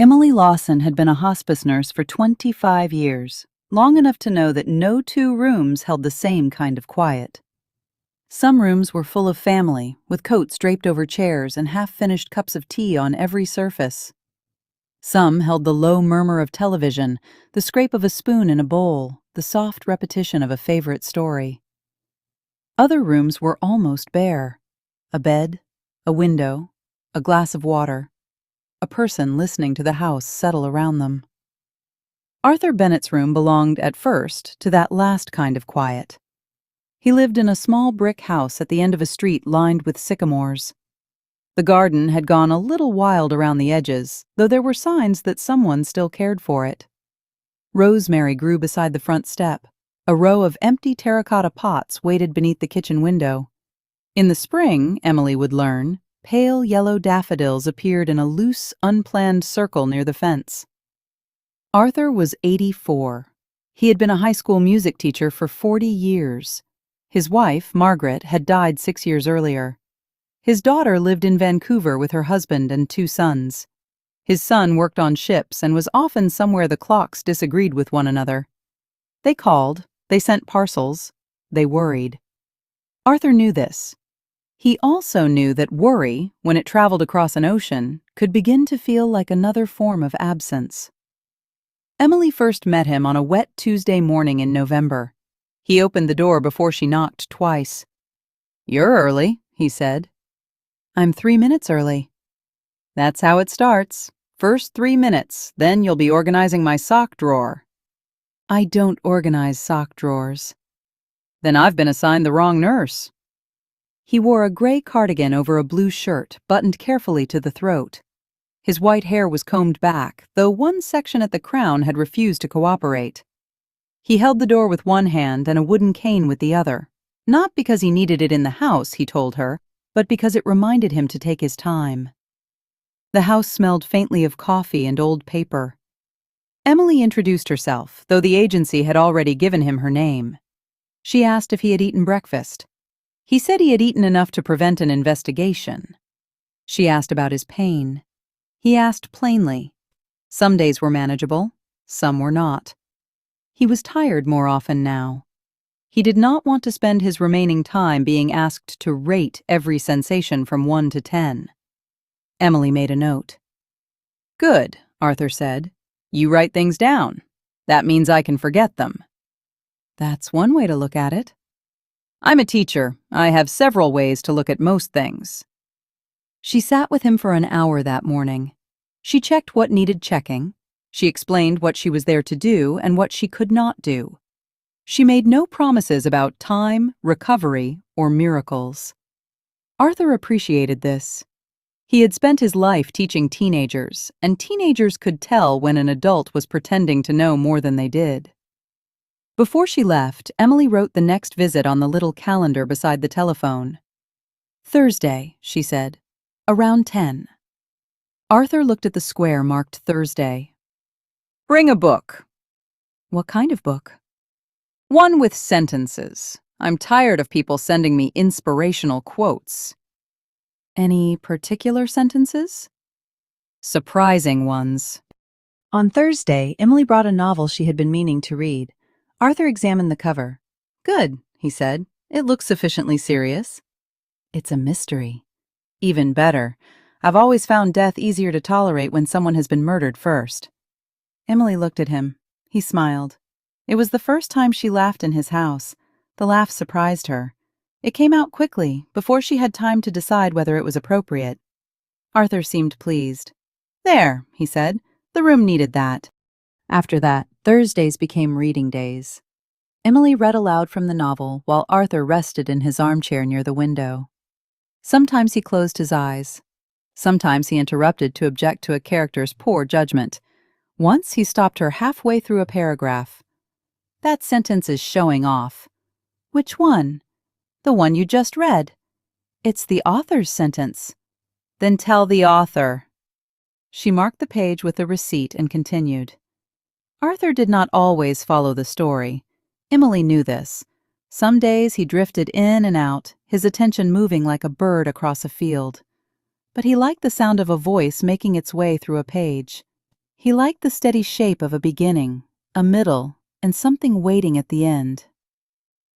Emily Lawson had been a hospice nurse for 25 years, long enough to know that no two rooms held the same kind of quiet. Some rooms were full of family, with coats draped over chairs and half-finished cups of tea on every surface. Some held the low murmur of television, the scrape of a spoon in a bowl, the soft repetition of a favorite story. Other rooms were almost bare. A bed, a window, a glass of water, a person listening to the house settle around them. Arthur Bennett's room belonged, at first, to that last kind of quiet. He lived in a small brick house at the end of a street lined with sycamores. The garden had gone a little wild around the edges, though there were signs that someone still cared for it. Rosemary grew beside the front step. A row of empty terracotta pots waited beneath the kitchen window. In the spring, Emily would learn, pale yellow daffodils appeared in a loose, unplanned circle near the fence. Arthur was 84. He had been a high school music teacher for 40 years. His wife, Margaret, had died 6 years earlier. His daughter lived in Vancouver with her husband and 2 sons. His son worked on ships and was often somewhere the clocks disagreed with one another. They called, they sent parcels, they worried. Arthur knew this. He also knew that worry, when it traveled across an ocean, could begin to feel like another form of absence. Emily first met him on a wet Tuesday morning in November. He opened the door before she knocked twice. "You're early," he said. "I'm 3 minutes early." "That's how it starts. First 3 minutes, then you'll be organizing my sock drawer." "I don't organize sock drawers." "Then I've been assigned the wrong nurse." He wore a gray cardigan over a blue shirt, buttoned carefully to the throat. His white hair was combed back, though one section at the crown had refused to cooperate. He held the door with one hand and a wooden cane with the other, not because he needed it in the house, he told her, but because it reminded him to take his time. The house smelled faintly of coffee and old paper. Emily introduced herself, though the agency had already given him her name. She asked if he had eaten breakfast. He said he had eaten enough to prevent an investigation. She asked about his pain. He asked plainly. Some days were manageable, some were not. He was tired more often now. He did not want to spend his remaining time being asked to rate every sensation from 1 to 10. Emily made a note. "Good," Arthur said. "You write things down. That means I can forget them." "That's one way to look at it." "I'm a teacher. I have several ways to look at most things." She sat with him for an hour that morning. She checked what needed checking. She explained what she was there to do and what she could not do. She made no promises about time, recovery, or miracles. Arthur appreciated this. He had spent his life teaching teenagers, and teenagers could tell when an adult was pretending to know more than they did. Before she left, Emily wrote the next visit on the little calendar beside the telephone. "Thursday," she said, "around 10. Arthur looked at the square marked Thursday. "Bring a book." "What kind of book?" "One with sentences. I'm tired of people sending me inspirational quotes." "Any particular sentences?" "Surprising ones." On Thursday, Emily brought a novel she had been meaning to read. Arthur examined the cover. "Good," he said. "It looks sufficiently serious." "It's a mystery." "Even better. I've always found death easier to tolerate when someone has been murdered first." Emily looked at him. He smiled. It was the first time she laughed in his house. The laugh surprised her. It came out quickly, before she had time to decide whether it was appropriate. Arthur seemed pleased. "There," he said. "The room needed that." After that, Thursdays became reading days. Emily read aloud from the novel while Arthur rested in his armchair near the window. Sometimes he closed his eyes. Sometimes he interrupted to object to a character's poor judgment. Once he stopped her halfway through a paragraph. "That sentence is showing off." "Which one?" "The one you just read." "It's the author's sentence." "Then tell the author." She marked the page with a receipt and continued. Arthur did not always follow the story. Emily knew this. Some days he drifted in and out, his attention moving like a bird across a field. But he liked the sound of a voice making its way through a page. He liked the steady shape of a beginning, a middle, and something waiting at the end.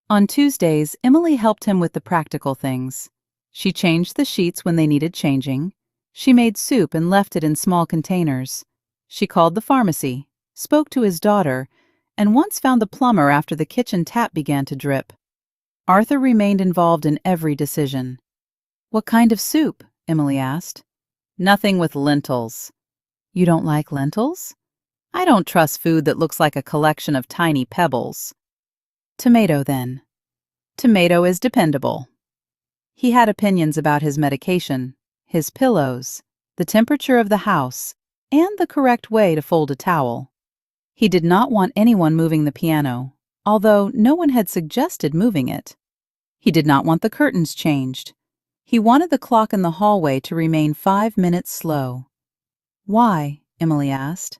On Tuesdays, Emily helped him with the practical things. She changed the sheets when they needed changing. She made soup and left it in small containers. She called the pharmacy, spoke to his daughter, and once found the plumber after the kitchen tap began to drip. Arthur remained involved in every decision. "What kind of soup?" Emily asked. "Nothing with lentils." "You don't like lentils?" "I don't trust food that looks like a collection of tiny pebbles." "Tomato, then." "Tomato is dependable." He had opinions about his medication, his pillows, the temperature of the house, and the correct way to fold a towel. He did not want anyone moving the piano, although no one had suggested moving it. He did not want the curtains changed. He wanted the clock in the hallway to remain 5 minutes slow. "Why?" Emily asked.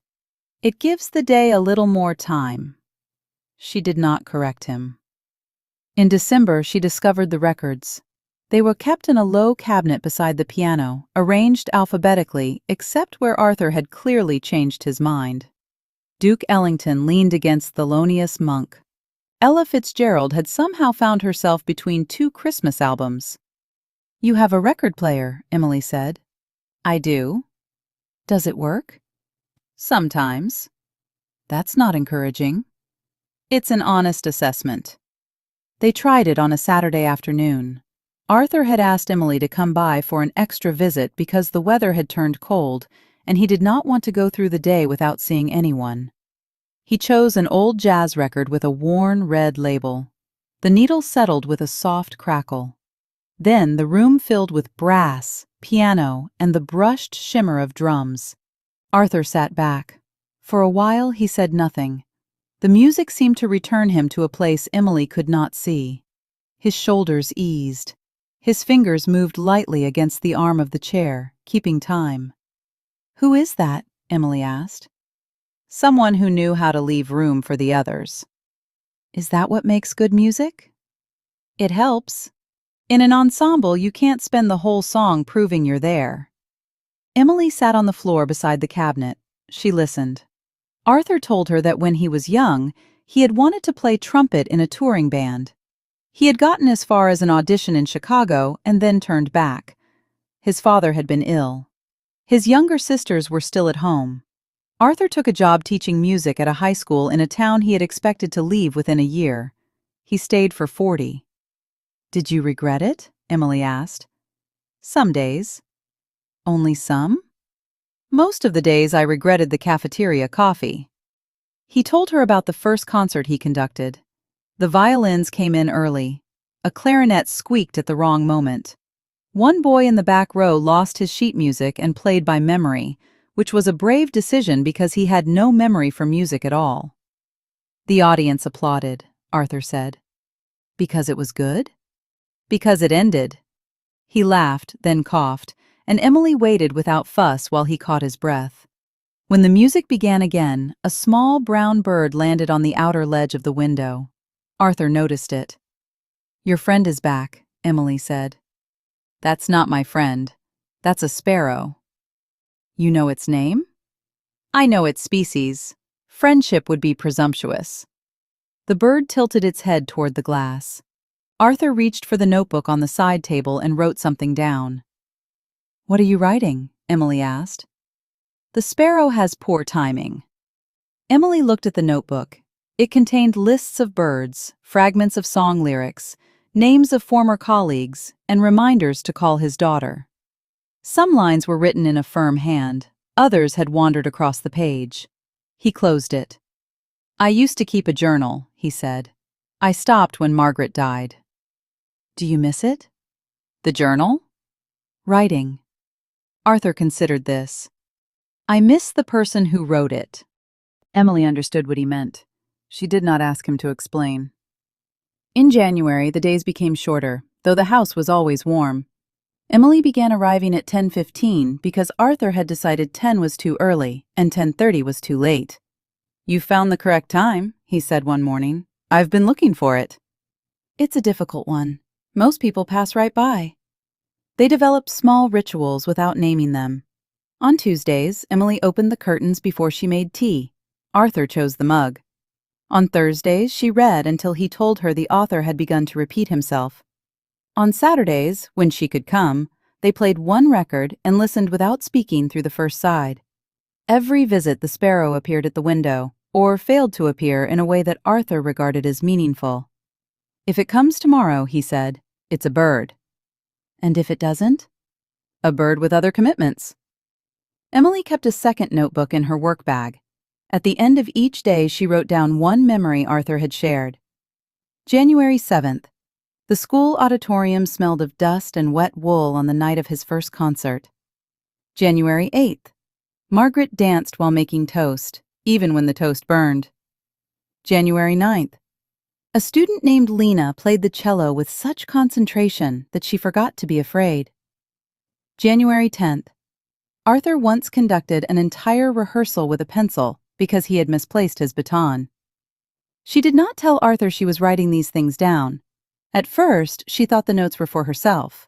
"It gives the day a little more time." She did not correct him. In December, she discovered the records. They were kept in a low cabinet beside the piano, arranged alphabetically, except where Arthur had clearly changed his mind. Duke Ellington leaned against Thelonious Monk. Ella Fitzgerald had somehow found herself between 2 Christmas albums. "You have a record player," Emily said. "I do." "Does it work?" "Sometimes." "That's not encouraging." "It's an honest assessment." They tried it on a Saturday afternoon. Arthur had asked Emily to come by for an extra visit because the weather had turned cold, and he did not want to go through the day without seeing anyone. He chose an old jazz record with a worn red label. The needle settled with a soft crackle. Then the room filled with brass, piano, and the brushed shimmer of drums. Arthur sat back. For a while he said nothing. The music seemed to return him to a place Emily could not see. His shoulders eased. His fingers moved lightly against the arm of the chair, keeping time. "Who is that?" Emily asked. "Someone who knew how to leave room for the others." "Is that what makes good music?" "It helps. In an ensemble, you can't spend the whole song proving you're there." Emily sat on the floor beside the cabinet. She listened. Arthur told her that when he was young, he had wanted to play trumpet in a touring band. He had gotten as far as an audition in Chicago and then turned back. His father had been ill. His younger sisters were still at home. Arthur took a job teaching music at a high school in a town he had expected to leave within a year. He stayed for 40. "Did you regret it?" Emily asked. "Some days." "Only some?" "Most of the days I regretted the cafeteria coffee." He told her about the first concert he conducted. The violins came in early. A clarinet squeaked at the wrong moment. One boy in the back row lost his sheet music and played by memory, which was a brave decision because he had no memory for music at all. "The audience applauded," Arthur said. "Because it was good?" "Because it ended." He laughed, then coughed, and Emily waited without fuss while he caught his breath. When the music began again, a small brown bird landed on the outer ledge of the window. Arthur noticed it. "Your friend is back," Emily said. "That's not my friend. That's a sparrow." "You know its name?" "I know its species. Friendship would be presumptuous." The bird tilted its head toward the glass. Arthur reached for the notebook on the side table and wrote something down. "What are you writing?" Emily asked. "The sparrow has poor timing." Emily looked at the notebook. It contained lists of birds, fragments of song lyrics, names of former colleagues, and reminders to call his daughter. Some lines were written in a firm hand. Others had wandered across the page. He closed it. "I used to keep a journal," he said. "I stopped when Margaret died." "Do you miss it?" "The journal?" "Writing." Arthur considered this. "I miss the person who wrote it." Emily understood what he meant. She did not ask him to explain. In January, the days became shorter, though the house was always warm. Emily began arriving at 10:15 because Arthur had decided 10 was too early and 10:30 was too late. "You found the correct time," he said one morning. "I've been looking for it." "It's a difficult one. Most people pass right by." They developed small rituals without naming them. On Tuesdays, Emily opened the curtains before she made tea. Arthur chose the mug. On Thursdays, she read until he told her the author had begun to repeat himself. On Saturdays, when she could come, they played one record and listened without speaking through the first side. Every visit the sparrow appeared at the window, or failed to appear in a way that Arthur regarded as meaningful. "If it comes tomorrow," he said, "it's a bird." "And if it doesn't?" "A bird with other commitments." Emily kept a second notebook in her work bag. At the end of each day, she wrote down one memory Arthur had shared. January 7th. The school auditorium smelled of dust and wet wool on the night of his first concert. January 8th. Margaret danced while making toast, even when the toast burned. January 9th. A student named Lena played the cello with such concentration that she forgot to be afraid. January 10th. Arthur once conducted an entire rehearsal with a pencil because he had misplaced his baton. She did not tell Arthur she was writing these things down. At first, she thought the notes were for herself.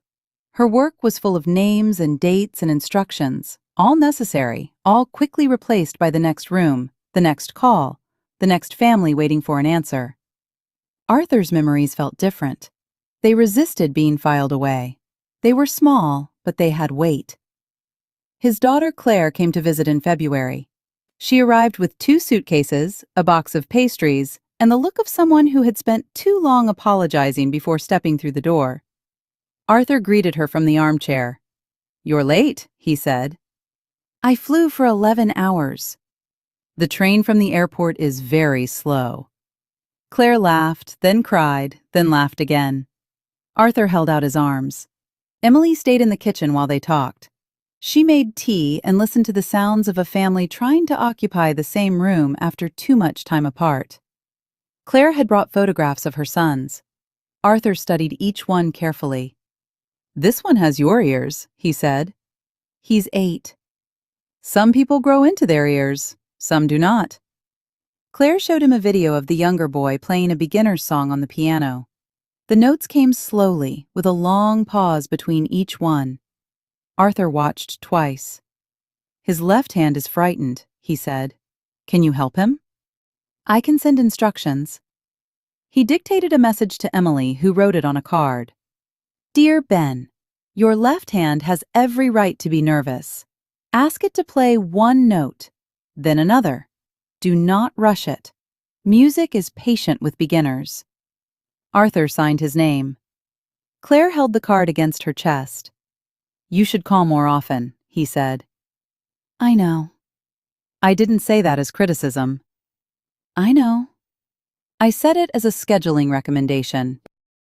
Her work was full of names and dates and instructions, all necessary, all quickly replaced by the next room, the next call, the next family waiting for an answer. Arthur's memories felt different. They resisted being filed away. They were small, but they had weight. His daughter Claire came to visit in February. She arrived with 2 suitcases, a box of pastries, and the look of someone who had spent too long apologizing before stepping through the door. Arthur greeted her from the armchair. "You're late," he said. "I flew for 11 hours. "The train from the airport is very slow." Claire laughed, then cried, then laughed again. Arthur held out his arms. Emily stayed in the kitchen while they talked. She made tea and listened to the sounds of a family trying to occupy the same room after too much time apart. Claire had brought photographs of her sons. Arthur studied each one carefully. "This one has your ears," he said. "He's 8. "Some people grow into their ears, some do not." Claire showed him a video of the younger boy playing a beginner's song on the piano. The notes came slowly, with a long pause between each one. Arthur watched twice. "His left hand is frightened," he said. "Can you help him?" "I can send instructions." He dictated a message to Emily, who wrote it on a card. "Dear Ben, your left hand has every right to be nervous. Ask it to play one note, then another. Do not rush it. Music is patient with beginners." Arthur signed his name. Claire held the card against her chest. "You should call more often," he said. "I know." "I didn't say that as criticism." "I know." "I said it as a scheduling recommendation."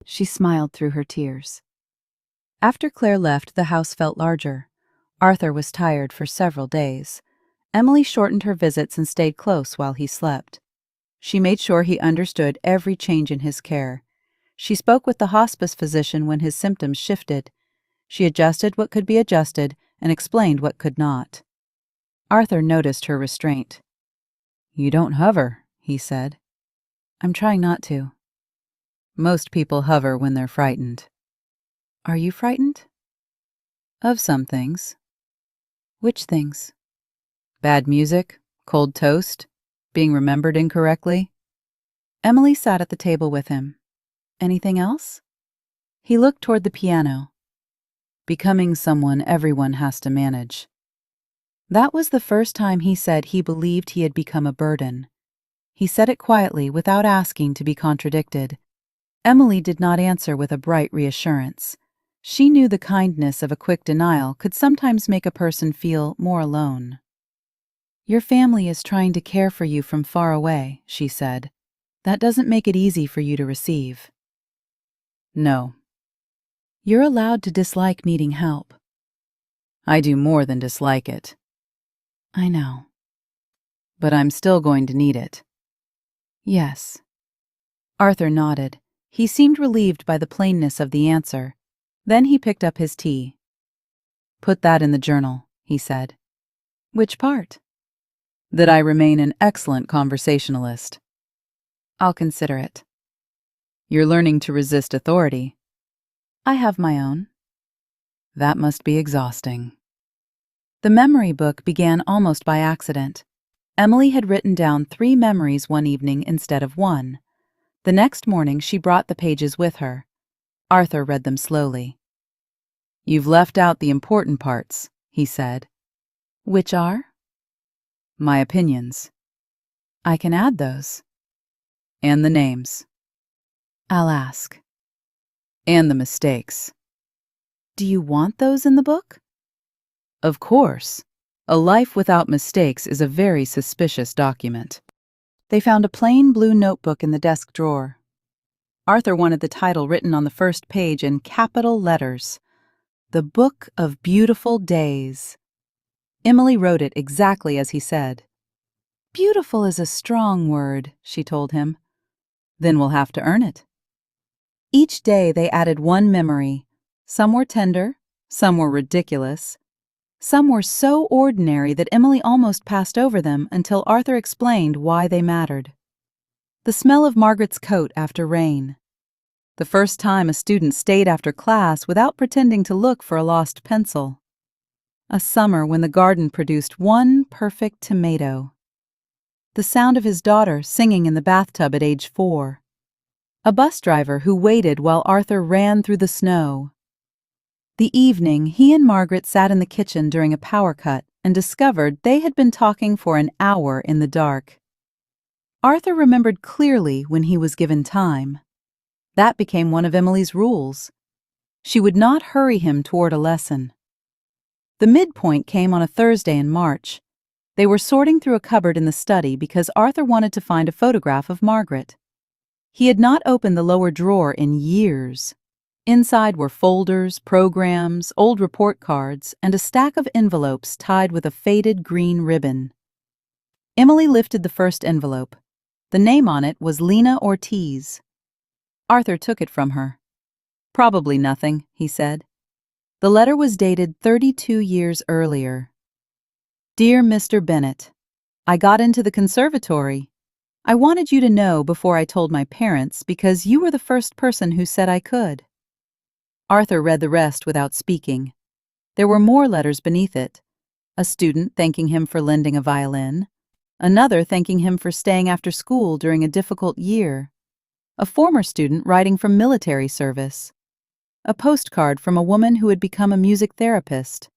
She smiled through her tears. After Claire left, the house felt larger. Arthur was tired for several days. Emily shortened her visits and stayed close while he slept. She made sure he understood every change in his care. She spoke with the hospice physician when his symptoms shifted. She adjusted what could be adjusted and explained what could not. Arthur noticed her restraint. "You don't hover," he said. "I'm trying not to." "Most people hover when they're frightened." "Are you frightened?" "Of some things." "Which things?" "Bad music, cold toast, being remembered incorrectly." Emily sat at the table with him. "Anything else?" He looked toward the piano. "Becoming someone everyone has to manage." That was the first time he said he believed he had become a burden. He said it quietly, without asking to be contradicted. Emily did not answer with a bright reassurance. She knew the kindness of a quick denial could sometimes make a person feel more alone. "Your family is trying to care for you from far away," she said. "That doesn't make it easy for you to receive." "No." "You're allowed to dislike needing help." "I do more than dislike it." "I know." "But I'm still going to need it." "Yes." Arthur nodded. He seemed relieved by the plainness of the answer. Then he picked up his tea. "Put that in the journal," he said. "Which part?" "That I remain an excellent conversationalist." "I'll consider it." "You're learning to resist authority." "I have my own." "That must be exhausting." The memory book began almost by accident. Emily had written down 3 memories one evening instead of 1. The next morning she brought the pages with her. Arthur read them slowly. "You've left out the important parts," he said. "Which are?" "My opinions." "I can add those." "And the names." "I'll ask." "And the mistakes." "Do you want those in the book?" "Of course. A life without mistakes is a very suspicious document." They found a plain blue notebook in the desk drawer. Arthur wanted the title written on the first page in capital letters: The Book of Beautiful Days. Emily wrote it exactly as he said. "Beautiful is a strong word," she told him. "Then we'll have to earn it." Each day they added 1 memory. Some were tender, some were ridiculous. Some were so ordinary that Emily almost passed over them until Arthur explained why they mattered. The smell of Margaret's coat after rain. The first time a student stayed after class without pretending to look for a lost pencil. A summer when the garden produced 1 perfect tomato. The sound of his daughter singing in the bathtub at age 4. A bus driver who waited while Arthur ran through the snow. The evening he and Margaret sat in the kitchen during a power cut and discovered they had been talking for an hour in the dark. Arthur remembered clearly when he was given time. That became one of Emily's rules. She would not hurry him toward a lesson. The midpoint came on a Thursday in March. They were sorting through a cupboard in the study because Arthur wanted to find a photograph of Margaret. He had not opened the lower drawer in years. Inside were folders, programs, old report cards, and a stack of envelopes tied with a faded green ribbon. Emily lifted the first envelope. The name on it was Lena Ortiz. Arthur took it from her. "Probably nothing," he said. The letter was dated 32 years earlier. "Dear Mr. Bennett, I got into the conservatory. I wanted you to know before I told my parents because you were the first person who said I could." Arthur read the rest without speaking. There were more letters beneath it. A student thanking him for lending a violin. Another thanking him for staying after school during a difficult year. A former student writing from military service. A postcard from a woman who had become a music therapist.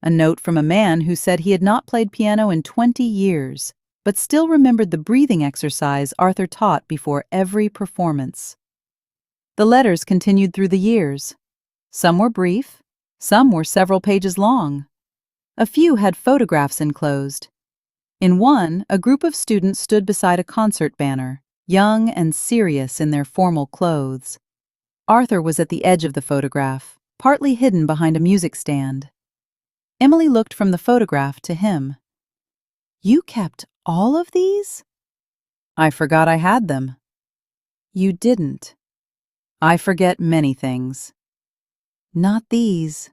A note from a man who said he had not played piano in 20 years, but still remembered the breathing exercise Arthur taught before every performance. The letters continued through the years. Some were brief, some were several pages long. A few had photographs enclosed. In one, a group of students stood beside a concert banner, young and serious in their formal clothes. Arthur was at the edge of the photograph, partly hidden behind a music stand. Emily looked from the photograph to him. "You kept all of these?" "I forgot I had them." "You didn't." "I forget many things." "Not these."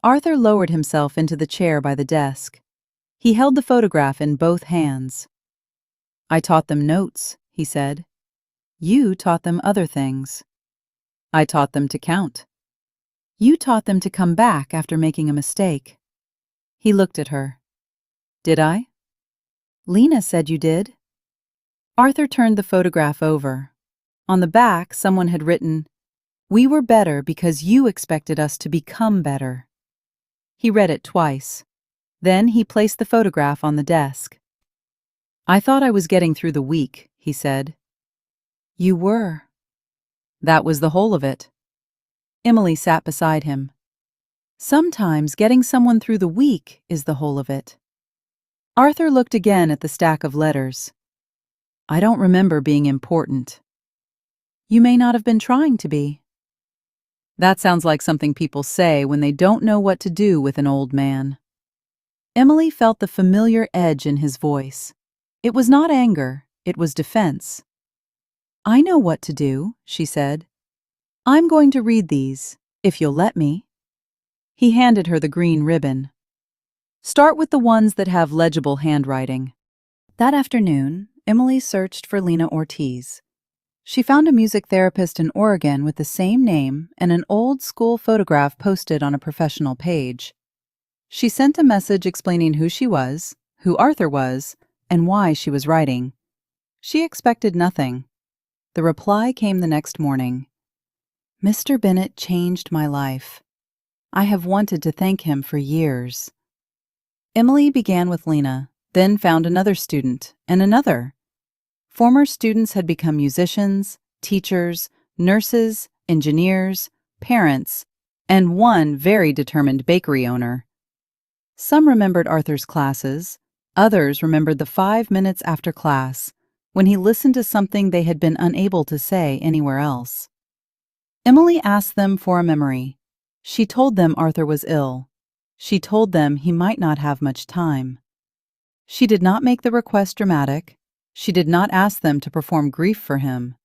Arthur lowered himself into the chair by the desk. He held the photograph in both hands. "I taught them notes," he said. "You taught them other things." "I taught them to count." "You taught them to come back after making a mistake." He looked at her. "Did I?" "Lena said you did." Arthur turned the photograph over. On the back, someone had written, "We were better because you expected us to become better." He read it twice. Then he placed the photograph on the desk. "I thought I was getting through the week," he said. "You were." "That was the whole of it." Emily sat beside him. "Sometimes getting someone through the week is the whole of it." Arthur looked again at the stack of letters. "I don't remember being important." "You may not have been trying to be." That sounds like something people say when they don't know what to do with an old man. Emily felt the familiar edge in his voice. It was not anger, it was defense. "I know what to do," she said. "I'm going to read these, if you'll let me." He handed her the green ribbon. "Start with the ones that have legible handwriting." That afternoon, Emily searched for Lena Ortiz. She found a music therapist in Oregon with the same name and an old school photograph posted on a professional page. She sent a message explaining who she was, who Arthur was, and why she was writing. She expected nothing. The reply came the next morning. Mr. Bennett changed my life. I have wanted to thank him for years. Emily began with Lena, then found another student and another. Former students had become musicians, teachers, nurses, engineers, parents, and one very determined bakery owner. Some remembered Arthur's classes, others remembered the 5 minutes after class when he listened to something they had been unable to say anywhere else. Emily asked them for a memory. She told them Arthur was ill. She told them he might not have much time. She did not make the request dramatic. She did not ask them to perform grief for him.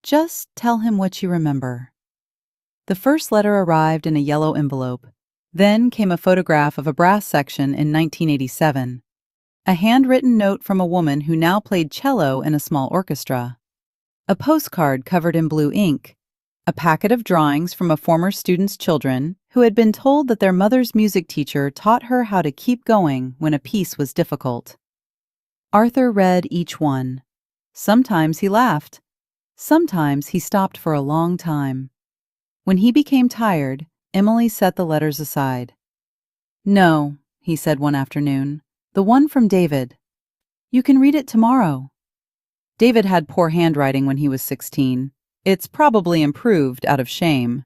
Just tell him what you remember. The first letter arrived in a yellow envelope. Then came a photograph of a brass section in 1987. A handwritten note from a woman who now played cello in a small orchestra. A postcard covered in blue ink. A packet of drawings from a former student's children who had been told that their mother's music teacher taught her how to keep going when a piece was difficult. Arthur read each one. Sometimes he laughed. Sometimes he stopped for a long time. When he became tired, Emily set the letters aside. "No," he said one afternoon, "the one from David. You can read it tomorrow." David had poor handwriting when he was 16. It's probably improved out of shame.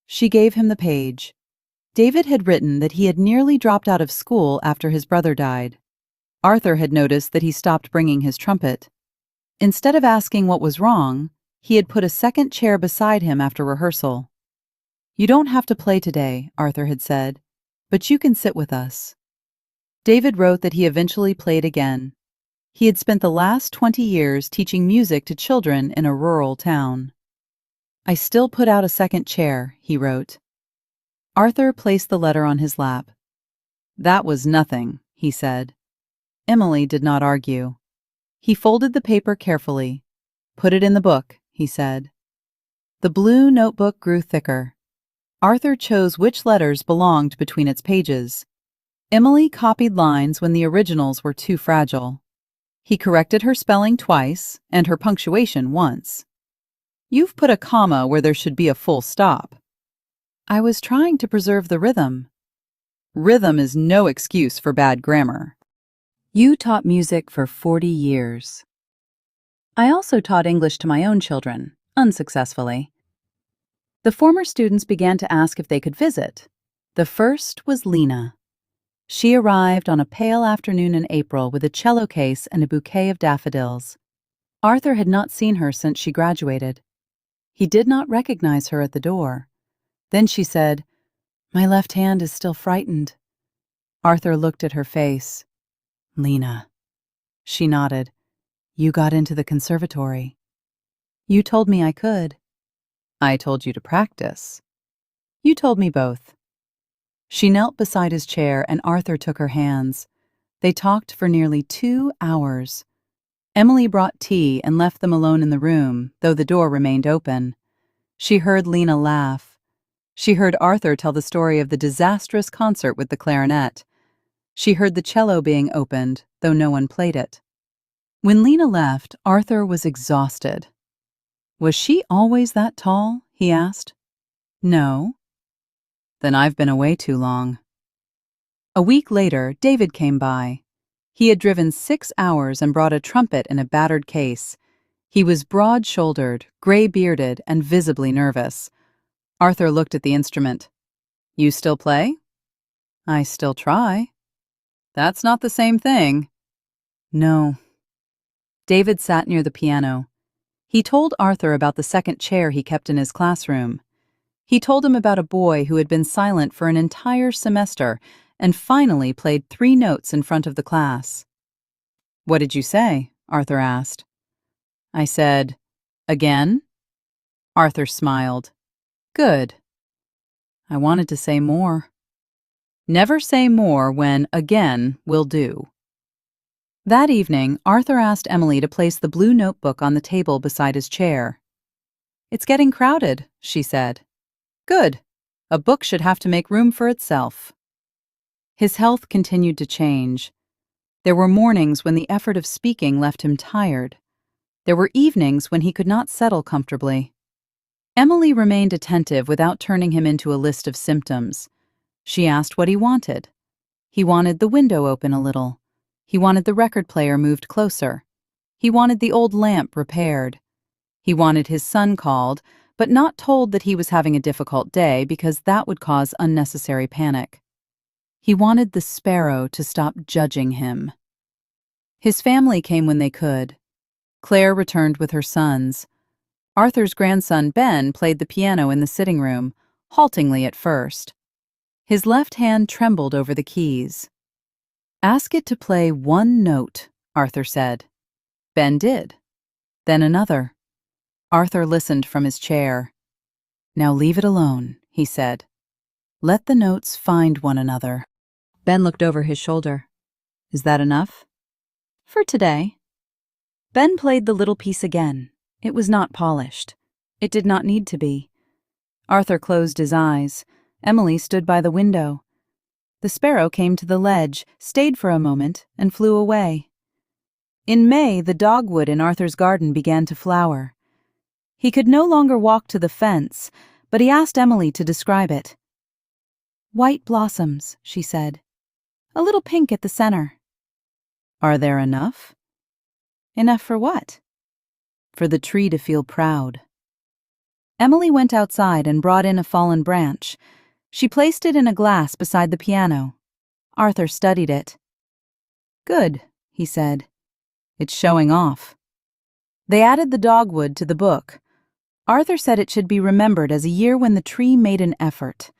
She gave him the page. David had written that he had nearly dropped out of school after his brother died. Arthur had noticed that he stopped bringing his trumpet. Instead of asking what was wrong, he had put a second chair beside him after rehearsal. "You don't have to play today," Arthur had said, "but you can sit with us." David wrote that he eventually played again. He had spent the last 20 years teaching music to children in a rural town. "I still put out a second chair," he wrote. Arthur placed the letter on his lap. "That was nothing," he said. Emily did not argue. He folded the paper carefully. "Put it in the book," he said. The blue notebook grew thicker. Arthur chose which letters belonged between its pages. Emily copied lines when the originals were too fragile. He corrected her spelling twice and her punctuation once. "You've put a comma where there should be a full stop." "I was trying to preserve the rhythm." "Rhythm is no excuse for bad grammar." "You taught music for 40 years. I also taught English to my own children, unsuccessfully." The former students began to ask if they could visit. The first was Lena. She arrived on a pale afternoon in April with a cello case and a bouquet of daffodils. Arthur had not seen her since she graduated. He did not recognize her at the door. Then she said, "My left hand is still frightened." Arthur looked at her face. "Lena." She nodded. "You got into the conservatory." "You told me I could." "I told you to practice." "You told me both." She knelt beside his chair and Arthur took her hands. They talked for nearly 2 hours. Emily brought tea and left them alone in the room, though the door remained open. She heard Lena laugh. She heard Arthur tell the story of the disastrous concert with the clarinet. She heard the cello being opened, though no one played it. When Lena left, Arthur was exhausted. "Was she always that tall?" he asked. "No." "Then I've been away too long." A week later, David came by. He had driven 6 hours and brought a trumpet in a battered case. He was broad-shouldered, gray-bearded, and visibly nervous. Arthur looked at the instrument. "You still play?" "I still try." "That's not the same thing." "No." David sat near the piano. He told Arthur about the second chair he kept in his classroom. He told him about a boy who had been silent for an entire semester and finally played 3 notes in front of the class. "What did you say?" Arthur asked. "I said, 'Again?'" Arthur smiled. "Good." "I wanted to say more." Never say more when "again" will do. That evening, Arthur asked Emily to place the blue notebook on the table beside his chair. "It's getting crowded," she said. "Good. A book should have to make room for itself." His health continued to change. There were mornings when the effort of speaking left him tired. There were evenings when he could not settle comfortably. Emily remained attentive without turning him into a list of symptoms. She asked what he wanted. He wanted the window open a little. He wanted the record player moved closer. He wanted the old lamp repaired. He wanted his son called, but not told that he was having a difficult day because that would cause unnecessary panic. He wanted the sparrow to stop judging him. His family came when they could. Claire returned with her sons. Arthur's grandson Ben played the piano in the sitting room, haltingly at first. His left hand trembled over the keys. "Ask it to play one note," Arthur said. Ben did. Then another. Arthur listened from his chair. "Now leave it alone," he said. "Let the notes find one another." Ben looked over his shoulder. "Is that enough?" "For today." Ben played the little piece again. It was not polished. It did not need to be. Arthur closed his eyes. Emily stood by the window. The sparrow came to the ledge, stayed for a moment, and flew away. In May, the dogwood in Arthur's garden began to flower. He could no longer walk to the fence, but he asked Emily to describe it. "White blossoms," she said. "A little pink at the center." "Are there enough?" "Enough for what?" "For the tree to feel proud." Emily went outside and brought in a fallen branch. She placed it in a glass beside the piano. Arthur studied it. "Good," he said. "It's showing off." They added the dogwood to the book. Arthur said it should be remembered as a year when the tree made an effort.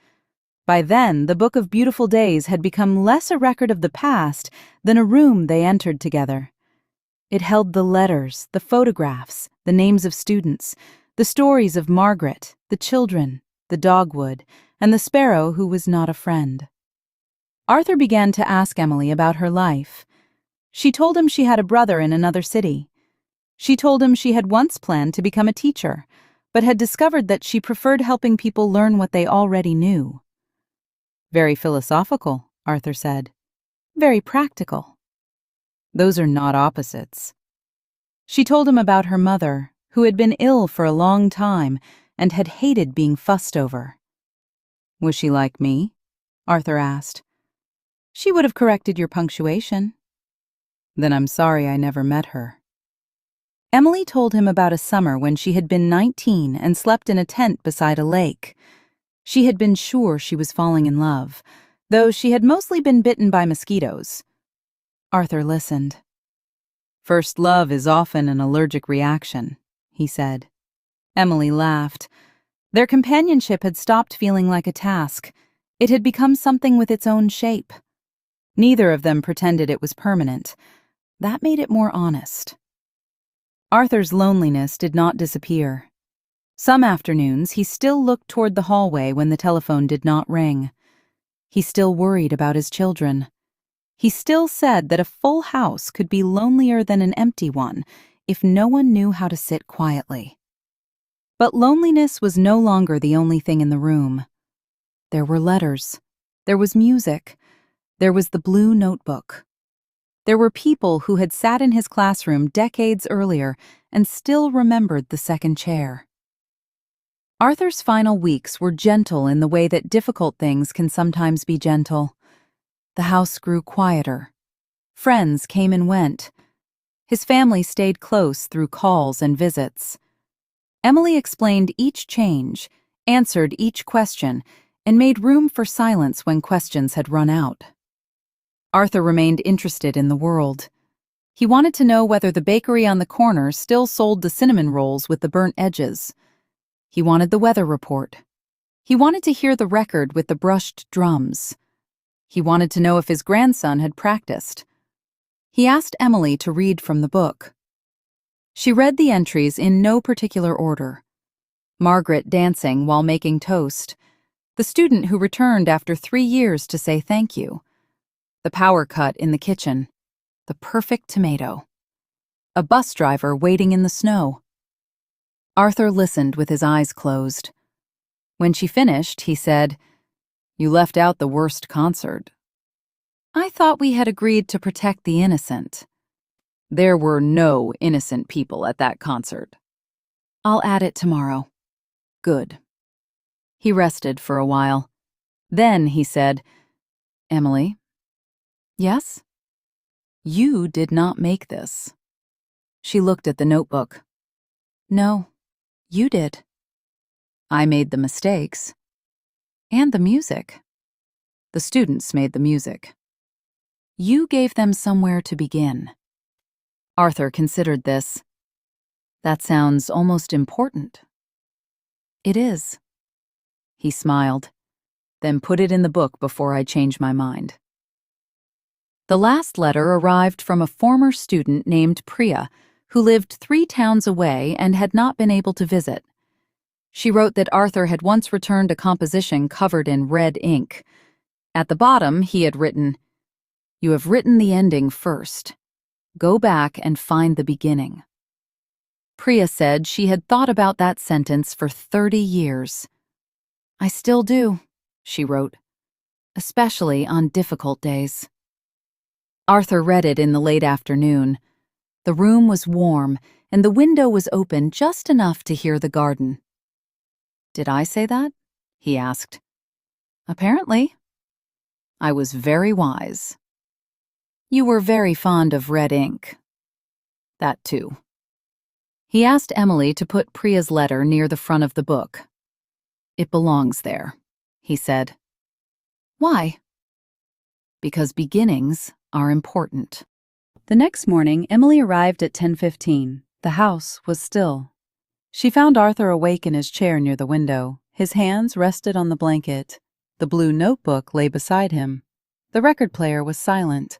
By then, the Book of Beautiful Days had become less a record of the past than a room they entered together. It held the letters, the photographs, the names of students, the stories of Margaret, the children, the dogwood, and the sparrow who was not a friend. Arthur began to ask Emily about her life. She told him she had a brother in another city. She told him she had once planned to become a teacher, but had discovered that she preferred helping people learn what they already knew. "Very philosophical," Arthur said. "Very practical." "Those are not opposites." She told him about her mother, who had been ill for a long time and had hated being fussed over. "Was she like me?" Arthur asked. "She would have corrected your punctuation." "Then I'm sorry I never met her." Emily told him about a summer when she had been 19 and slept in a tent beside a lake. She had been sure she was falling in love, though she had mostly been bitten by mosquitoes. Arthur listened. "First love is often an allergic reaction," he said. Emily laughed. Their companionship had stopped feeling like a task. It had become something with its own shape. Neither of them pretended it was permanent. That made it more honest. Arthur's loneliness did not disappear. Some afternoons, he still looked toward the hallway when the telephone did not ring. He still worried about his children. He still said that a full house could be lonelier than an empty one if no one knew how to sit quietly. But loneliness was no longer the only thing in the room. There were letters. There was music. There was the blue notebook. There were people who had sat in his classroom decades earlier and still remembered the second chair. Arthur's final weeks were gentle in the way that difficult things can sometimes be gentle. The house grew quieter. Friends came and went. His family stayed close through calls and visits. Emily explained each change, answered each question, and made room for silence when questions had run out. Arthur remained interested in the world. He wanted to know whether the bakery on the corner still sold the cinnamon rolls with the burnt edges. He wanted the weather report. He wanted to hear the record with the brushed drums. He wanted to know if his grandson had practiced. He asked Emily to read from the book. She read the entries in no particular order. Margaret dancing while making toast. The student who returned after 3 years to say thank you. The power cut in the kitchen. The perfect tomato. A bus driver waiting in the snow. Arthur listened with his eyes closed. When she finished, he said, "You left out the worst concert." I thought we had agreed to protect the innocent. There were no innocent people at that concert. I'll add it tomorrow. Good. He rested for a while. Then he said, Emily? Yes? You did not make this. She looked at the notebook. No, you did. I made the mistakes. And the music. The students made the music. You gave them somewhere to begin. Arthur considered this. That sounds almost important. It is. He smiled, then put it in the book before I change my mind. The last letter arrived from a former student named Priya, who lived 3 towns away and had not been able to visit. She wrote that Arthur had once returned a composition covered in red ink. At the bottom, he had written, You have written the ending first. Go back and find the beginning. Priya said she had thought about that sentence for 30 years. I still do, she wrote, especially on difficult days. Arthur read it in the late afternoon. The room was warm, and the window was open just enough to hear the garden. Did I say that? He asked. Apparently. I was very wise. You were very fond of red ink. That too. He asked Emily to put Priya's letter near the front of the book. It belongs there, he said. Why? Because beginnings are important. The next morning, Emily arrived at 10:15. The house was still. She found Arthur awake in his chair near the window. His hands rested on the blanket. The blue notebook lay beside him. The record player was silent.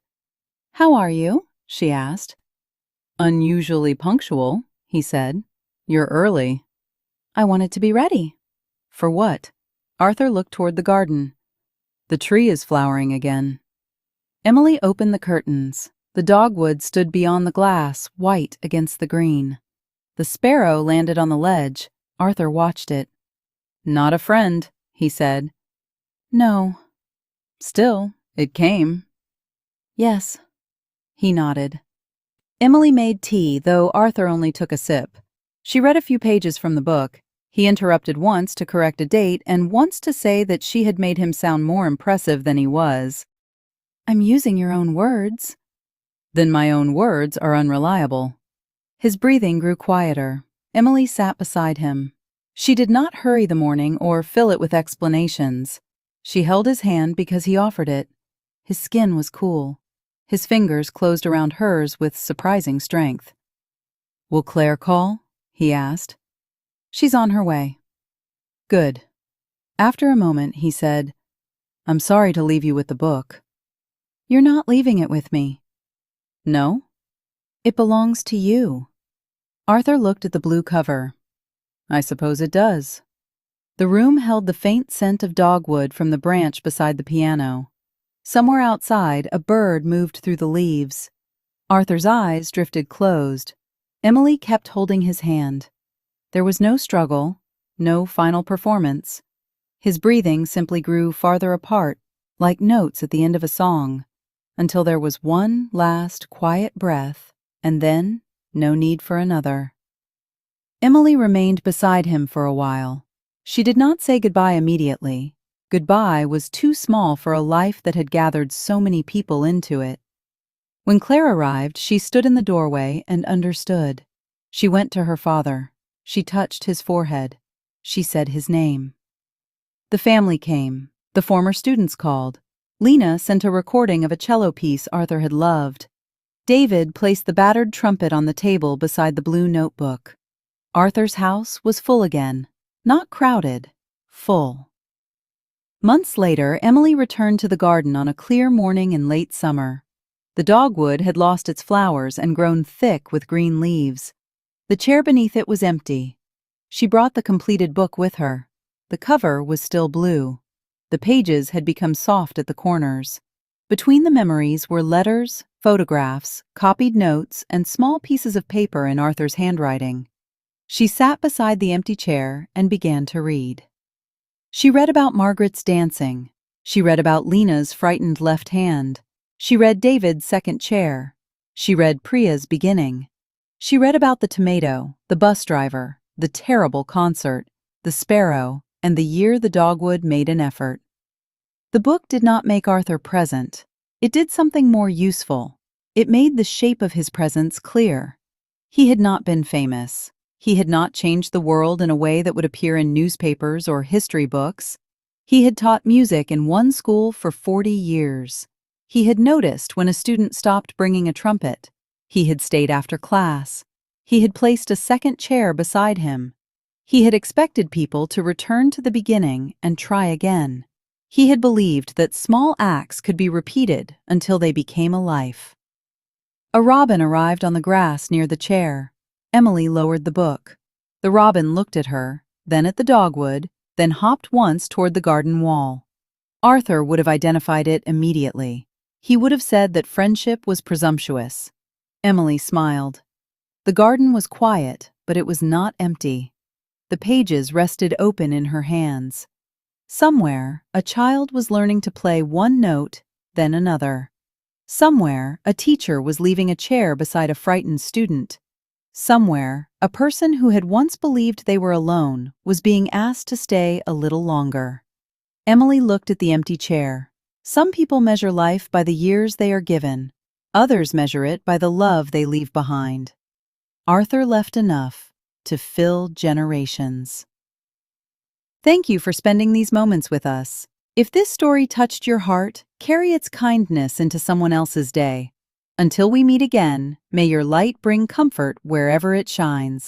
How are you? She asked. Unusually punctual, he said. You're early. I wanted to be ready. For what? Arthur looked toward the garden. The tree is flowering again. Emily opened the curtains. The dogwood stood beyond the glass, white against the green. The sparrow landed on the ledge. Arthur watched it. Not a friend, he said. No. Still, it came. Yes. He nodded. Emily made tea, though Arthur only took a sip. She read a few pages from the book. He interrupted once to correct a date and once to say that she had made him sound more impressive than he was. I'm using your own words. Then my own words are unreliable. His breathing grew quieter. Emily sat beside him. She did not hurry the morning or fill it with explanations. She held his hand because he offered it. His skin was cool. His fingers closed around hers with surprising strength. Will Claire call? He asked. She's on her way. Good. After a moment, he said, I'm sorry to leave you with the book. You're not leaving it with me. No? It belongs to you. Arthur looked at the blue cover. I suppose it does. The room held the faint scent of dogwood from the branch beside the piano. Somewhere outside, a bird moved through the leaves. Arthur's eyes drifted closed. Emily kept holding his hand. There was no struggle, no final performance. His breathing simply grew farther apart, like notes at the end of a song, until there was one last quiet breath, and then no need for another. Emily remained beside him for a while. She did not say goodbye immediately. Goodbye was too small for a life that had gathered so many people into it. When Claire arrived, she stood in the doorway and understood. She went to her father. She touched his forehead. She said his name. The family came. The former students called. Lena sent a recording of a cello piece Arthur had loved. David placed the battered trumpet on the table beside the blue notebook. Arthur's house was full again. Not crowded, full. Months later, Emily returned to the garden on a clear morning in late summer. The dogwood had lost its flowers and grown thick with green leaves. The chair beneath it was empty. She brought the completed book with her. The cover was still blue. The pages had become soft at the corners. Between the memories were letters, photographs, copied notes, and small pieces of paper in Arthur's handwriting. She sat beside the empty chair and began to read. She read about Margaret's dancing. She read about Lena's frightened left hand. She read David's second chair. She read Priya's beginning. She read about the tomato, the bus driver, the terrible concert, the sparrow, and the year the dogwood made an effort. The book did not make Arthur present. It did something more useful. It made the shape of his presence clear. He had not been famous. He had not changed the world in a way that would appear in newspapers or history books. He had taught music in one school for 40 years. He had noticed when a student stopped bringing a trumpet. He had stayed after class. He had placed a second chair beside him. He had expected people to return to the beginning and try again. He had believed that small acts could be repeated until they became a life. A robin arrived on the grass near the chair. Emily lowered the book. The robin looked at her, then at the dogwood, then hopped once toward the garden wall. Arthur would have identified it immediately. He would have said that friendship was presumptuous. Emily smiled. The garden was quiet, but it was not empty. The pages rested open in her hands. Somewhere, a child was learning to play one note, then another. Somewhere, a teacher was leaving a chair beside a frightened student. Somewhere, a person who had once believed they were alone was being asked to stay a little longer. Emily looked at the empty chair. Some people measure life by the years they are given. Others measure it by the love they leave behind. Arthur left enough to fill generations. Thank you for spending these moments with us. If this story touched your heart, carry its kindness into someone else's day. Until we meet again, may your light bring comfort wherever it shines.